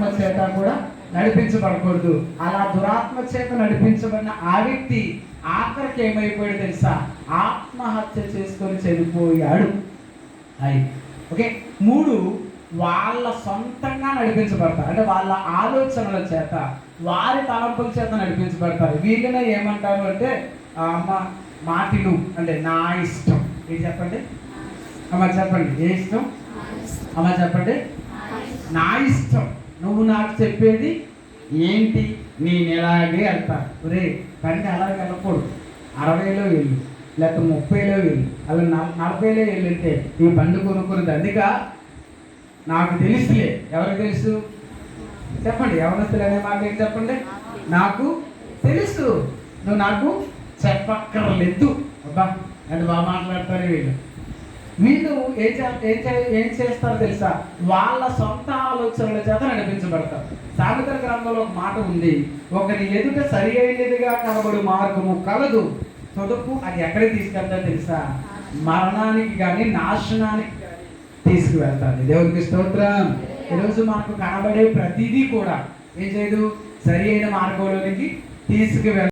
దురాత్మ చేత కూడా నడిపించబడకూడదు. అలా దురాత్మ చేత నడిపించబడిన ఆ వ్యక్తి ఆఖరికి ఏమైపోయాడు తెలుసా? ఆత్మహత్య చేసుకొని చనిపోయాడు. ఓకే. 3, వాళ్ళ సొంతంగా నడిపించబడతారు. అంటే వాళ్ళ ఆలోచనల చేత, వారి తలంపుల చేత నడిపించబడతారు. వీళ్ళనే ఏమంటారు అంటే అమ్మ మాటిను అంటే నా ఇష్టం. ఏంటి చెప్పండి అమ్మ, చెప్పండి ఏ ఇష్టం అమ్మ, చెప్పండి నా ఇష్టం. నువ్వు నాకు చెప్పేది ఏంటి, నేను ఎలాగే వెళ్తాను. ఒరే బండి అలాగే వెళ్ళకూడదు. 60లో వెళ్ళు, లేకపోతే 30లో వెళ్ళు, అలా 40లో వెళ్ళితే ఈ బండి కొనుక్కున్నది అందుక నాకు తెలుసులే. ఎవరికి తెలుసు చెప్పండి? ఎవరు అనే మాట ఏంటి చెప్పండి? నాకు తెలుసు, నువ్వు నాకు చెప్పక్కర్లేదు. అబ్బా అంటే బాగా మాట్లాడతారు వీళ్ళు. వీళ్ళు ఏం చేస్తారో తెలుసా? వాళ్ళ సొంత ఆలోచనల చేత నడిపించబడతారు. సామెతల గ్రంథంలో ఒక మాట ఉంది, ఒకరి ఎదుట సరి అయినదిగా కనబడు మార్గము కలదు, తొడుపు అది ఎక్కడికి తీసుకెళ్తారో తెలుసా? మరణానికి కానీ నాశనానికి కానీ తీసుకువెళ్తారు. దేవునికి స్తోత్రం. ఈరోజు మనకు కనబడే ప్రతిదీ కూడా ఏం చేయదు, సరి అయిన మార్గంలోనికి తీసుకువెళ్తారు.